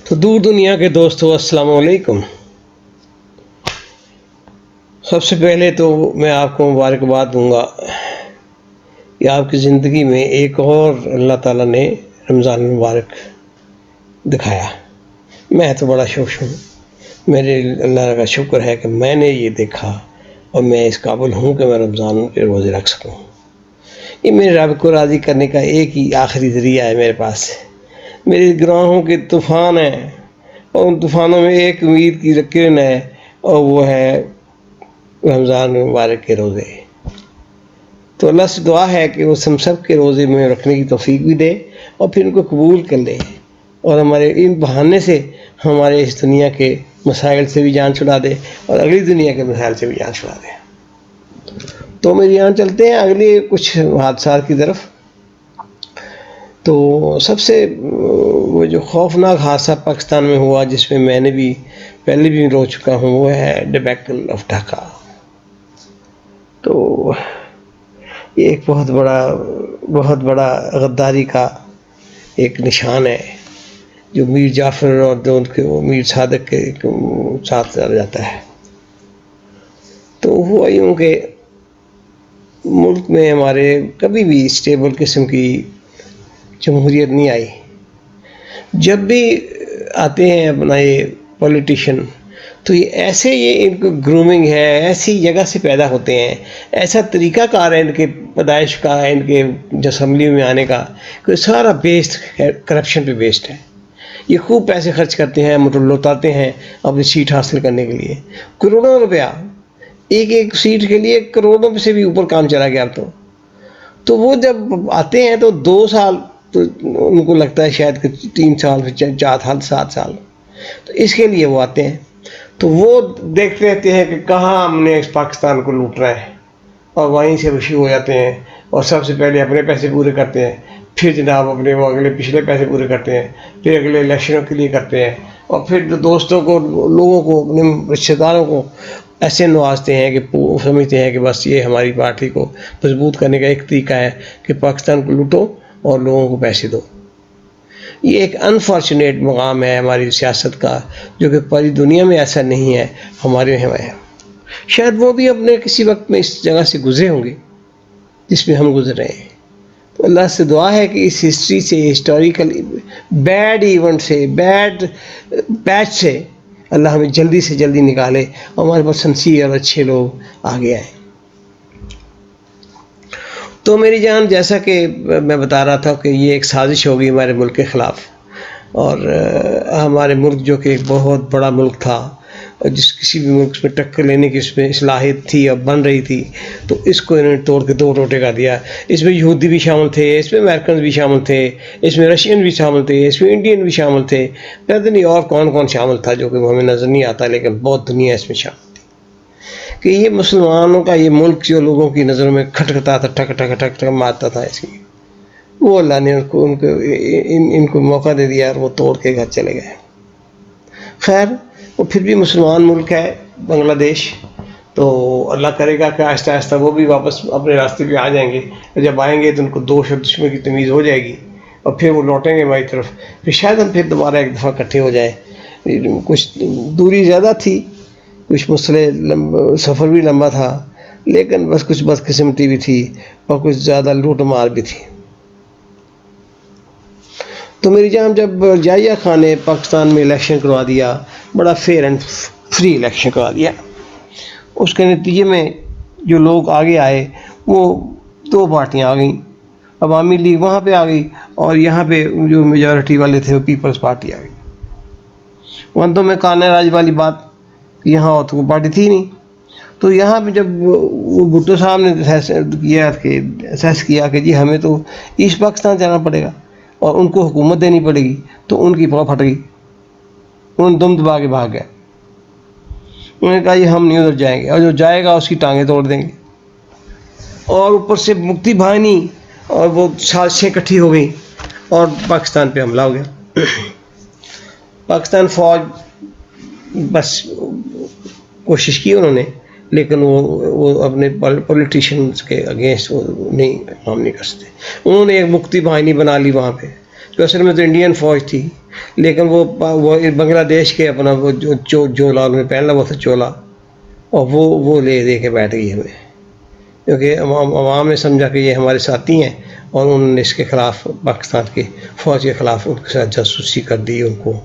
تو دور دنیا کے دوستو السلام علیکم۔ سب سے پہلے تو میں آپ کو مبارکباد دوں گا کہ آپ کی زندگی میں ایک اور اللہ تعالیٰ نے رمضان مبارک دکھایا۔ میں تو بڑا خوش ہوں، میرے اللہ کا شکر ہے کہ میں نے یہ دیکھا اور میں اس قابل ہوں کہ میں رمضان کے روزے رکھ سکوں۔ یہ میرے رب کو راضی کرنے کا ایک ہی آخری ذریعہ ہے میرے پاس۔ میرے گناہوں کے طوفان ہیں اور ان طوفانوں میں ایک امید کی کرن ہے، اور وہ ہے رمضان مبارک کے روزے۔ تو اللہ سے دعا ہے کہ وہ ہم سب کے روزے میں رکھنے کی توفیق بھی دے اور پھر ان کو قبول کر لے، اور ہمارے ان بہانے سے ہمارے اس دنیا کے مسائل سے بھی جان چھڑا دے اور اگلی دنیا کے مسائل سے بھی جان چھڑا دے۔ تو میری یہاں چلتے ہیں اگلے کچھ حادثات کی طرف۔ تو سب سے وہ جو خوفناک حادثہ پاکستان میں ہوا، جس میں میں نے بھی پہلے بھی رو چکا ہوں، وہ ہے ڈبیکل آف ڈھاکہ۔ تو یہ ایک بہت بڑا غداری کا ایک نشان ہے جو میر جعفر اور جو ان کے میر صادق کے ساتھ چل جاتا ہے۔ تو ہوا یوں کہ ملک میں ہمارے کبھی بھی اسٹیبل قسم کی جمہوریت نہیں آئی۔ جب بھی آتے ہیں اپنا یہ پولیٹیشین، تو یہ ان کو گرومنگ ہے، ایسی جگہ سے پیدا ہوتے ہیں، ایسا طریقہ کار ہے ان کے پیدائش کا، ان کے اسمبلی میں آنے کا، کہ سارا بیسڈ ہے کرپشن پہ بیسڈ ہے۔ یہ خوب پیسے خرچ کرتے ہیں، لوٹاتے ہیں اپنی سیٹ حاصل کرنے کے لیے، کروڑوں روپیہ ایک سیٹ کے لیے، کروڑوں سے بھی اوپر کام چلا گیا اب تو وہ جب آتے ہیں تو 2 سال تو ان کو لگتا ہے شاید کہ 3 سال، 4 سال، 7 سال، تو اس کے لیے وہ آتے ہیں۔ تو وہ دیکھتے رہتے ہیں کہ کہاں ہم نے اس پاکستان کو لوٹنا ہے، اور وہیں سے رشی ہو جاتے ہیں، اور سب سے پہلے اپنے پیسے پورے کرتے ہیں، پھر جناب اپنے وہ اگلے پچھلے پیسے پورے کرتے ہیں، پھر اگلے الیکشنوں کے لیے کرتے ہیں، اور پھر دوستوں کو، لوگوں کو، اپنے رشتہ داروں کو ایسے نوازتے ہیں کہ سمجھتے ہیں کہ بس یہ ہماری پارٹی کو مضبوط کرنے کا ایک طریقہ ہے کہ پاکستان کو لوٹو اور لوگوں کو پیسے دو۔ یہ ایک انفارچونیٹ مقام ہے ہماری سیاست کا، جو کہ پوری دنیا میں ایسا نہیں ہے، ہمارے یہاں ہے۔ شاید وہ بھی اپنے کسی وقت میں اس جگہ سے گزرے ہوں گے جس میں ہم گزر رہے ہیں۔ تو اللہ سے دعا ہے کہ اس ہسٹری سے، ہسٹوریکل بیڈ ایونٹ سے، بیڈ پیچ سے اللہ ہمیں جلدی سے جلدی نکالے اور ہمارے پاس سنسیئر اور اچھے لوگ آگے آئیں۔ تو میری جان، جیسا کہ میں بتا رہا تھا کہ یہ ایک سازش ہوگی ہمارے ملک کے خلاف، اور ہمارے ملک جو کہ ایک بہت بڑا ملک تھا، اور جس کسی بھی ملک میں ٹکر لینے کی اس میں صلاحیت تھی اور بن رہی تھی، تو اس کو انہوں نے توڑ کے 2 ٹوٹے کر دیا۔ اس میں یہودی بھی شامل تھے، اس میں امریکنز بھی شامل تھے، اس میں رشین بھی شامل تھے، اس میں انڈین بھی شامل تھے، پتہ نہیں اور کون شامل تھا جو کہ ہمیں نظر نہیں آتا، لیکن بہت دنیا اس میں شامل تھی۔ کہ یہ مسلمانوں کا یہ ملک جو لوگوں کی نظروں میں کھٹکتا تھا، ٹھک ٹھک ٹھک ٹھک مارتا تھا، اس کی وہ اللہ نے ان کو موقع دے دیا اور وہ توڑ کے گھر چلے گئے۔ خیر، وہ پھر بھی مسلمان ملک ہے بنگلہ دیش، تو اللہ کرے گا کہ آہستہ آہستہ وہ بھی واپس اپنے راستے پہ آ جائیں گے، اور جب آئیں گے تو ان کو دوست اور دشمن کی تمیز ہو جائے گی، اور پھر وہ لوٹیں گے ہماری طرف، پھر شاید ہم پھر دوبارہ ایک دفعہ اکٹھے ہو جائیں۔ کچھ دوری زیادہ تھی، کچھ سفر بھی لمبا تھا، لیکن بس کچھ بدقسمتی بھی تھی اور کچھ زیادہ لوٹ مار بھی تھی۔ تو میری جان، جب جائیہ خان نے پاکستان میں الیکشن کروا دیا، بڑا فیئر اینڈ فری الیکشن کروا دیا، اس کے نتیجے میں جو لوگ آگے آئے وہ 2 پارٹیاں آ گئیں، عوامی لیگ وہاں پہ آ گئی، اور یہاں پہ جو میجورٹی والے تھے وہ پیپلز پارٹی آ گئی۔ وہاں تو میں کانا راج والی بات، یہاں اور تو کوئی پارٹی تھی نہیں۔ تو یہاں پہ جب وہ بھٹو صاحب نے اسیس کیا کہ جی ہمیں تو ایسٹ پاکستان جانا پڑے گا اور ان کو حکومت دینی پڑے گی، تو ان کی پاؤں پھٹ گئی، انہوں نے دم دبا کے بھاگ گئے۔ انہوں نے کہا یہ ہم نہیں ادھر جائیں گے، اور جو جائے گا اس کی ٹانگیں توڑ دیں گے۔ اور اوپر سے مکتی بہانی اور وہ سازشیں اکٹھی ہو گئیں اور پاکستان پہ حملہ ہو گیا۔ پاکستان فوج بس کوشش کی انہوں نے، لیکن وہ اپنے پولیٹیشینز کے اگینسٹ نہیں کام نہیں کر سکتے۔ انہوں نے ایک مکتی باہنی بنا لی وہاں پہ، جو اصل میں تو انڈین فوج تھی، لیکن وہ بنگلہ دیش کے اپنا وہ جو لال میں پہننا وہ تھا چولا، اور وہ لے دے کے بیٹھ گئی ہمیں، کیونکہ عوام نے سمجھا کہ یہ ہمارے ساتھی ہیں، اور انہوں نے اس کے خلاف پاکستان کی فوج کے خلاف ان کے ساتھ جاسوسی کر دی، ان کو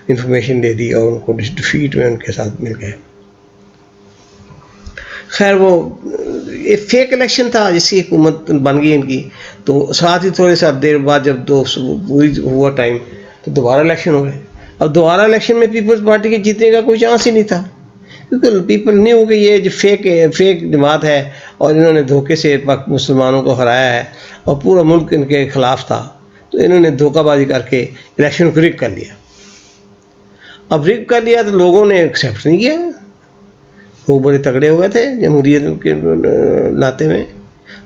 انفارمیشن دے دی، اور ان کو ڈیفیٹ میں ان کے ساتھ مل گئے۔ خیر وہ ایک فیک الیکشن تھا جس کی حکومت بن گئی ان کی، تو ساتھ ہی تھوڑے سا دیر بعد جب پوری ہوا ٹائم تو دوبارہ الیکشن ہو گئے۔ اب دوبارہ الیکشن میں پیپلز پارٹی کے جیتنے کا کوئی چانس ہی نہیں تھا، کیونکہ پیپل نہیں ہو کہ یہ جو فیک جماعت ہے اور انہوں نے دھوکے سے مسلمانوں کو ہرایا ہے اور پورا ملک ان کے خلاف تھا، تو انہوں نے دھوکہ بازی کر کے الیکشن کو رگ کر لیا۔ اب رگ کر لیا تو لوگوں نے ایکسیپٹ نہیں کیا، وہ بڑے تگڑے ہوئے تھے جمہوریت کے ناطے میں،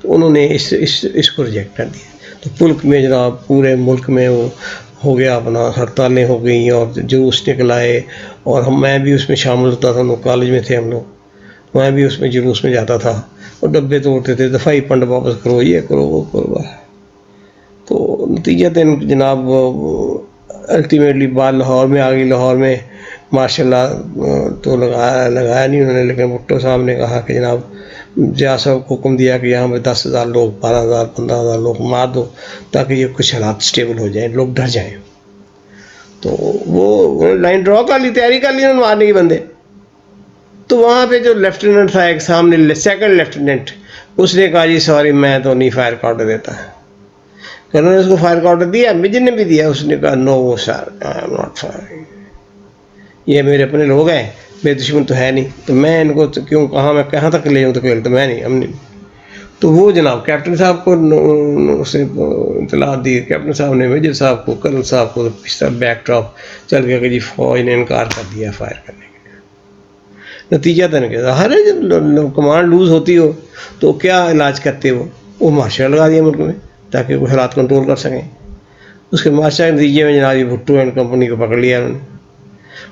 تو انہوں نے اس کو ریجیکٹ کر دیا۔ تو ملک میں جناب پورے ملک میں وہ ہو گیا، اپنا ہڑتالیں ہو گئیں اور جلوس نکل آئے، اور میں بھی اس میں شامل ہوتا تھا، لوگ کالج میں تھے ہم لوگ، میں بھی اس میں جلوس میں جاتا تھا، اور ڈبے توڑتے تھے، دفاعی فنڈ واپس کرو، یہ کرو وہ کرو۔ تو نتیجتاً جناب الٹیمیٹلی بات لاہور میں آ گئی۔ لاہور میں ماشاء اللہ تو لگایا نہیں انہوں نے، لیکن بھٹو صاحب نے کہا کہ جناب جہاں صاحب کو حکم دیا کہ یہاں پہ 10,000 لوگ، 12,000 15,000 لوگ مار دو تاکہ یہ کچھ حالات اسٹیبل ہو جائیں، لوگ ڈر جائیں۔ تو وہ لائن ڈرا کر لی، تیاری کر لی انہوں نے مارنے کے بندے۔ تو وہاں پہ جو لیفٹیننٹ تھا ایک سامنے، سیکنڈ لیفٹیننٹ، اس نے کہا جی سوری میں تو نہیں فائر کا آرڈر دیتا۔ انہوں نے اس کو فائر کا آرڈر دیا، میجر نے بھی دیا، اس نے کہا نو سر آئی ایم ناٹ فائرنگ، یہ میرے اپنے لوگ ہیں، میرے دشمن تو ہے نہیں، تو میں ان کو کیوں کہاں تک لے جاؤں، تو کھیل تو میں نہیں، ہم نہیں۔ تو وہ جناب کیپٹن صاحب کو اسے اطلاع دی، کیپٹن صاحب نے میجر صاحب کو، کرنل صاحب کو، اس طرح بیک ڈراپ چل گیا کہ جی فوج نے انکار کر دیا فائر کرنے کے لیے۔ نتیجہ تن کہ ہر جب کمانڈ لوز ہوتی ہو تو کیا علاج کرتے ہو، وہ مارشل لگا دیا ملک میں تاکہ وہ حالات کنٹرول کر سکیں۔ اس کے مارشل نتیجے میں جناب یہ بھٹو اینڈ کمپنی کو پکڑ لیا انہوں نے۔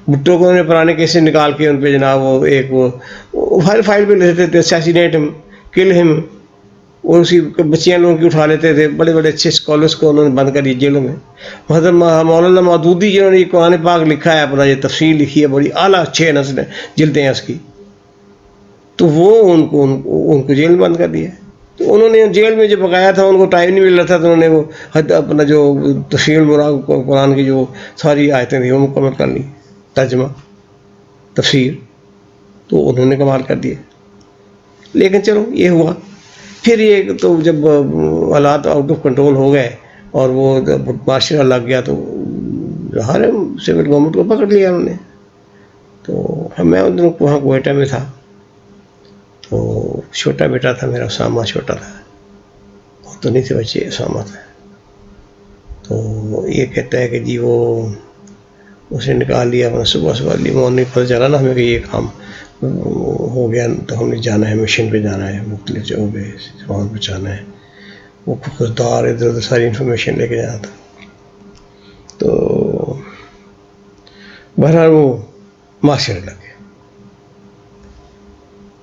بھٹو کو انہوں نے پرانے کیسز نکال کے ان پہ جناب وہ ایک وہ فائل پہ لیتے تھے، اسیسینیٹ ہم، کل ہم، اور اسی بچیاں لوگوں کی اٹھا لیتے تھے۔ بڑے بڑے اچھے اسکالرس کو انہوں نے بند کر دیا جیلوں میں۔ حضرت مولانا مودودی جنہوں نے یہ قرآن پاک لکھا ہے، اپنا یہ تفسیر لکھی ہے بڑی اعلیٰ 6 نسلیں جلدیں ہیں اس کی، تو وہ ان کو جیل میں بند کر دیا۔ تو انہوں نے جیل میں جو پکایا تھا، ان کو ٹائم نہیں مل رہا تھا، تو انہوں نے وہ اپنا جو تفسیر المراد قرآن کی جو ساری آیتیں تھیں وہ مکمل کر لی، ترجمہ تفسیر، تو انہوں نے کمال کر دیا۔ لیکن چلو یہ ہوا۔ پھر یہ تو جب حالات آؤٹ آف کنٹرول ہو گئے اور وہ مارشل لگ گیا، تو ہر سول گورنمنٹ کو پکڑ لیا انہوں نے۔ تو میں ان دنوں وہاں کوئٹہ میں تھا، تو چھوٹا بیٹا تھا میرا، اسامہ چھوٹا تھا، وہ تو نہیں تھے بچے، اسامہ تھا۔ تو یہ کہتا ہے کہ جی وہ اسے نکال لیا، اپنا صبح لی مارننگ پتہ چلا نا ہمیں کہ یہ کام ہو گیا، تو ہم نے جانا ہے، مشن پہ جانا ہے، مختلف جگہوں پہ وہاں پہ جانا ہے، وہ خوددار ادھر ادھر ساری انفارمیشن لے کے جانا تھا۔ تو بہرحال وہ مارشل لگ گیا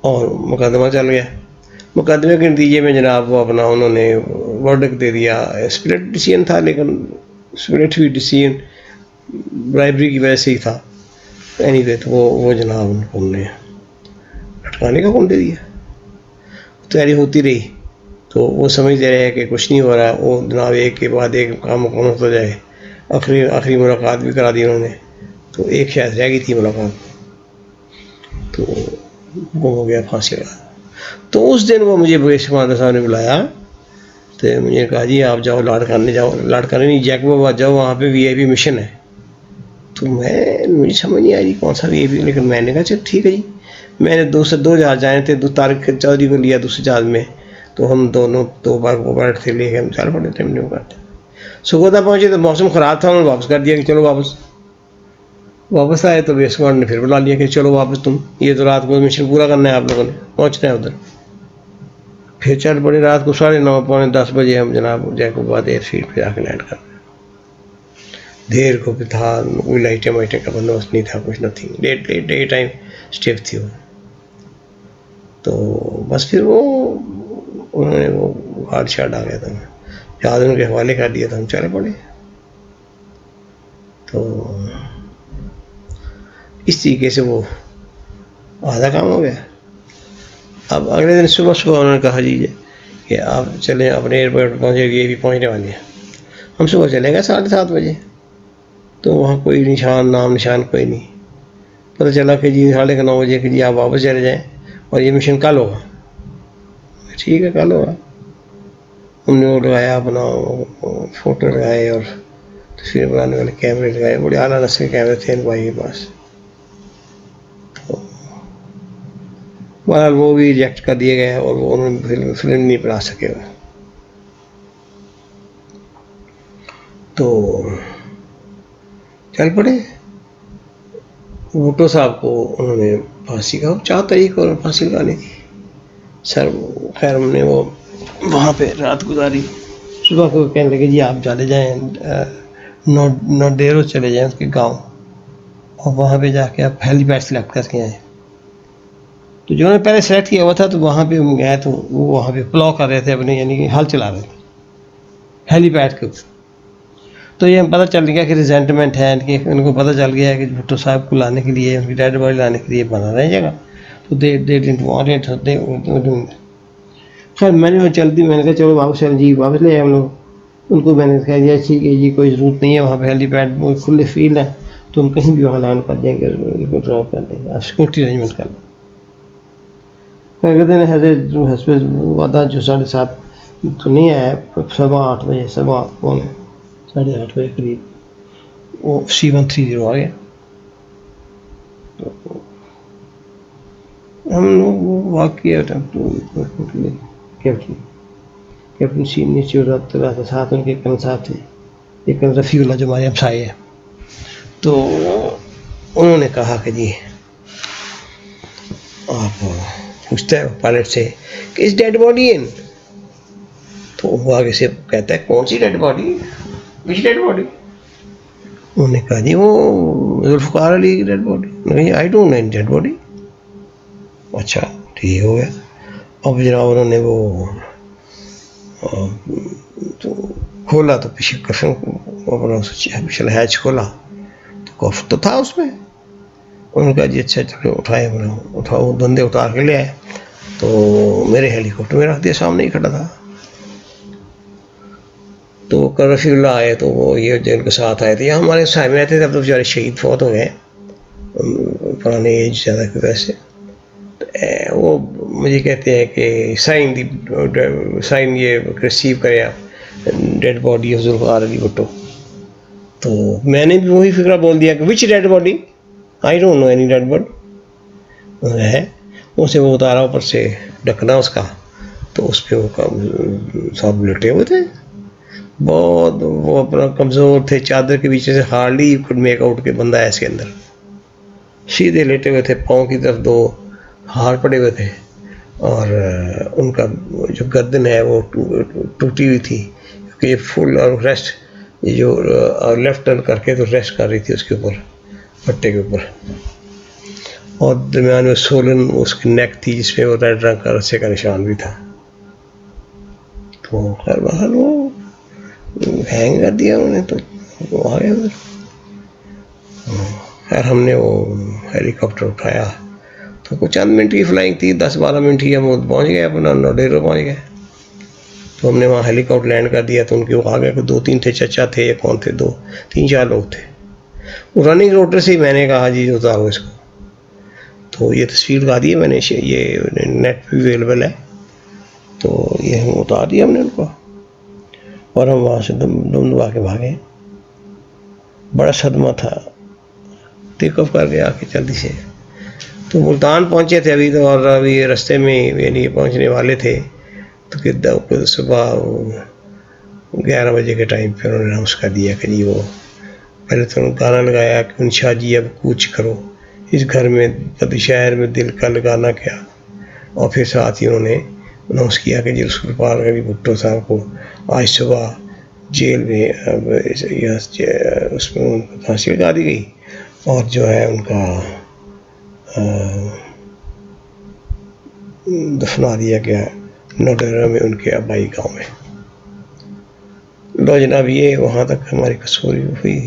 اور مقدمہ چل گیا۔ مقدمے کے نتیجے میں جناب وہ اپنا انہوں نے ورڈکٹ دے دیا، اسپلٹ ڈیسیژن تھا، لیکن اسپلٹ ہوئی ڈیسیژن برائبری کی وجہ سے ہی تھا۔ اینی وے تو وہ جناب ان کو ہم نے لٹکانے کا حکم دے دیا۔ تیاری ہوتی رہی، تو وہ سمجھتے رہے کہ کچھ نہیں ہو رہا، وہ جناب ایک کے بعد ایک کام مکمل ہوتا جائے۔ آخری ملاقات بھی کرا دی انہوں نے، تو ایک شاید رہ گئی تھی ملاقات، تو وہ ہو گیا پھانسی لگا۔ تو اس دن وہ مجھے بریش کمانڈر صاحب نے بلایا، تو مجھے کہا جی آپ جاؤ لاڑکانے، لاڑکانے نہیں جیکب آباد جاؤ، وہاں پہ وی آئی پی مشن ہے۔ تو مجھے سمجھ نہیں آئی جی کون سا وی آئی پی، لیکن میں نے کہا چل ٹھیک ہے جی۔ میں نے دو جہاز جائے تھے، طارق چودھری کو لیا دوسرے جہاز میں، تو ہم دونوں 2 بار کو بیٹھ تھے، لے کے ہم چل پڑے تھے، ہم نے کرتے سکوتا پہنچے تو موسم خراب تھا، انہوں نے واپس کر دیا کہ چلو واپس آئے۔ تو بیس کمانڈر نے پھر بلا لیا کہ چلو واپس، تم یہ تو رات کو مشن پورا کرنا ہے، آپ لوگوں نے پہنچنا ہے ادھر۔ پھر چل پڑے، رات کو 9:30 پونے 10 بجے ہم جناب جیکب آباد ایئر فیلڈ پہ جا کے لینڈ کر رہے۔ دیر کو بھی تھا، کوئی لائٹیں وائٹیں کا بندوبست نہیں تھا، کچھ نہ تھی، ڈے ٹائم اسٹیپ تھی وہ۔ تو بس پھر وہ انہوں نے وہ گارڈ شارڈ آ گیا تھا، جہاز ان کے حوالے کر دیا تھا، ہم چلے پڑے۔ تو اس طریقے سے وہ آدھا کام ہو گیا. اب اگلے دن صبح انہوں نے کہا جی کہ آپ چلیں اپنے ایئرپورٹ پہنچے, یہ بھی پہنچنے والے ہیں. ہم صبح چلے گئے 7:30 بجے, تو وہاں کوئی نام نشان کوئی نہیں. پتہ چلا کہ جی 9:30 بجے کہ جی آپ واپس چلے جائیں اور یہ مشن کل ہوگا. ٹھیک ہے کل ہوگا. ہم نے وہ لگایا اپنا فوٹو لگائے اور تصویر بنانے والے کیمرے لگائے, بڑے اعلیٰ نسل کے کیمرے تھے ان بھائی کے پاس. بہرحال وہ بھی ریجیکٹ کر دیے گئے اور وہ انہوں نے فلم نہیں بنا سکے. تو چل پڑے. بھٹو صاحب کو انہوں نے پھانسی کا 4 تاریخ کو پھانسی لگانی تھی. سر خیر ہم نے وہ وہاں پہ رات گزاری. صبح کو کہنے لگے جی آپ چلے جائیں نوڈیرو چلے جائیں اس کے گاؤں, اور وہاں پہ جا کے آپ ہیلی پیڈ سلیکٹ کر کے آئیں. تو جو نے پہلے سلیکٹ کیا ہوا تھا تو وہاں پہ گئے تو وہ وہاں پہ پلاؤ کر رہے تھے اپنے, یعنی کہ ہل چلا رہے تھے ہیلی پیڈ کے اوپر. تو یہ پتہ چل گیا کہ ریزینٹمنٹ ہے کہ ان کو پتہ چل گیا ہے کہ بھٹو صاحب کو لانے کے لیے, ان کی ڈیڈ باڈی لانے کے لیے بنا رہے جگہ. تو دے ڈنٹ وانٹ اٹ. خیر میں نے چلتی میں نے کہا چلو واپس جی واپس لے آئے ہم لوگ. ان کو میں نے کہا جی ٹھیک ہے جی کوئی ضرورت نہیں ہے, وہاں پہ ہیلی پیڈ کھلے فیلڈ ہے تو ہم کہیں بھی وہاں لینڈ کر دیں گے, ڈراپ کر دیں گے, آپ سیکورٹی ارینجمنٹ کر لیں. کہتے ہیں حضرت ہسپتال وعدہ جو 7:30 تو نہیں آیا, 8:15 بجے 8:30 بجے قریب وہ C-130 آ گیا. ہم لوگ واک کیا کیپٹن سی نیچے اتر رہا تھا, ساتھ ان کے کرن صاحب تھے, ایک کرن رفیع اللہ جو ہمارے ہمسائے ہیں. تو انہوں نے کہا کہ جی آپ پوچھتا ہے پائلٹ سے کہ اس ڈیڈ باڈی ہے, تو وہ آگے سے کہتا ہے کون سی dead body, which dead body. انہوں نے کہا جی وہ ذوالفقار علی کی dead body. I don't know any dead body. اچھا ٹھیک ہو گیا. اب جناب انہوں نے وہ تو کھولا تو پیچھے کفن پچھلا ہیچ کھولا تو کف تو تھا اس میں. انہوں نے کہا جی اچھا چلو اٹھائے, اٹھاؤ بندے اتار کے لے آئے. تو میرے ہیلی کاپٹر میں رکھ دیا, سامنے ہی کھڑا تھا. تو رفیع اللہ آئے تو وہ یہ جن کے ساتھ آئے تھے, یہاں ہمارے سائے میں آتے تھے, اب تو بیچارے شہید فوت ہو گئے پرانے ایج زیادہ کی وجہ سے. وہ مجھے کہتے ہیں کہ سائن یہ ریسیو کرے آپ dead body of Zulfikar Ali Bhutto. تو میں نے بھی وہی فکرہ بول دیا کہ which dead body, I don't know any dead body ہے. اسے وہ اتارا اوپر سے ڈھکنا اس کا, تو اس پہ وہ سب لٹے ہوئے تھے, بہت وہ اپنا کمزور تھے, چادر کے پیچھے سے ہارڈلی کوڈ میک آؤٹ کے بندہ ہے اس کے اندر. سیدھے لیٹے ہوئے تھے, پاؤں کی طرف 2 ہار پڑے ہوئے تھے, اور ان کا جو گردن ہے وہ ٹوٹی ہوئی تھی کیونکہ یہ فل اور ریسٹ, یہ جو لیفٹ ٹرن کر کے تو ریسٹ کر رہی تھی اس کے اوپر پٹے کے اوپر, اور درمیان میں سولن اس کی نیک تھی جس میں وہ ریڈ رنگ کا رسے کا نشان بھی تھا. تو خیر بہرحال وہ ہینگ کر دیا انہوں نے, تو وہ آ گیا. خیر ہم نے وہ ہیلی کاپٹر اٹھایا تو کچھ چند منٹ کی فلائنگ تھی, 10-12 منٹ ہی ہم پہنچ گئے اپنا نوڈیرو پہنچ گئے. تو ہم نے وہاں ہیلی کاپٹر لینڈ کر دیا. تو ان کے وہ آ گئے کہ 2-3 تھے, چچا تھے, یا کون تھے, 2-3-4 لوگ تھے. وہ رننگ روٹر سے ہی میں نے کہا جی اتارو اس کو. تو یہ تصویر لگا دی ہے میں نے, یہ نیٹ پہ اویلیبل ہے, تو یہ ہم اتار دیا ہم نے ان کو, اور ہم وہاں سے دم دبا کے بھاگے. بڑا صدمہ تھا, ٹیک آف کر کے آ کے جلدی سے. تو ملتان پہنچے تھے ابھی, تو اور ابھی رستے میں یعنی پہنچنے والے تھے. تو کہ صبح 11 بجے کے ٹائم پہ انہوں نے اناؤنس کر دیا کہ جی وہ پہلے تو گانا لگایا کہ انشا جی اب کوچ کرو اس گھر میں بدی شہر میں دل کا لگانا کیا, اور پھر ساتھ ہی انہوں نے اناؤنس کیا کہ جی ذوالفقار علی بھٹو صاحب کو آج صبح جیل میں اس میں ان کو پھانسی لگا دی گئی, اور جو ہے ان کا دفنا دیا گیا نوڈیرا میں ان کے آبائی گاؤں میں. لو جناب یہ وہاں تک ہماری کسوری ہوئی.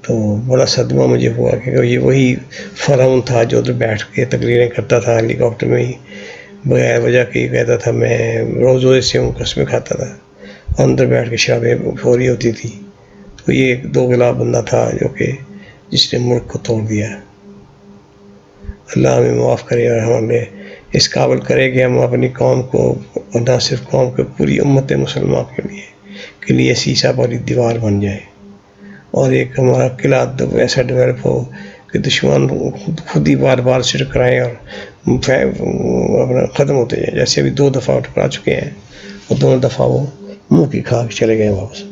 تو بڑا صدمہ مجھے ہوا کہ یہ وہی فرعون تھا جو ادھر بیٹھ کے تقریریں کرتا تھا ہیلی کاپٹر میں ہی، بغیر وجہ کے کہتا تھا میں روز روزے سے ہوں، قسمیں کھاتا تھا، اور اندر بیٹھ کے شرابیں پھوری ہوتی تھی. تو یہ ایک دو گلا بندہ تھا جو کہ جس نے ملک کو توڑ دیا. اللہ ہمیں معاف کرے اور ہمیں اس قابل کرے کہ ہم اپنی قوم کو، اور نہ صرف قوم کے، پوری امت مسلمہ کے لیے سیسا والی دیوار بن جائے، اور ایک ہمارا قلعہ ایسا ڈیولپ ہو کہ دشمن خود ہی بار بار سر کرائیں اور اپنا ختم ہوتے جائیں. جیسے ابھی 2 دفعہ ٹکرا چکے ہیں اور 2 دفعہ وہ منہ کی کھا کے چلے گئے واپس.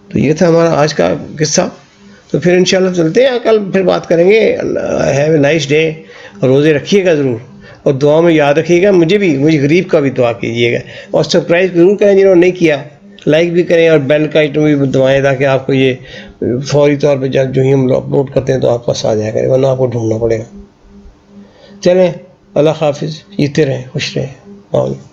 تو یہ تھا ہمارا آج کا قصہ. تو پھر انشاءاللہ چلتے ہیں، کل پھر بات کریں گے. Have a nice day. روزے رکھیے گا ضرور، اور دعا میں یاد رکھیے گا مجھے غریب کا بھی دعا کیجیے گا، اور سبسکرائب ضرور کریں جنہوں نے نہیں کیا، لائک بھی کریں، اور بیل کا آئیکن بھی دبائیں تاکہ آپ کو یہ فوری طور پہ جب جو ہی ہم اپلوڈ کرتے ہیں تو آپ پاس آ جائے گا، ورنہ آپ کو ڈھونڈنا پڑے گا. چلیں، اللہ حافظ، جیتے رہیں، خوش رہیں.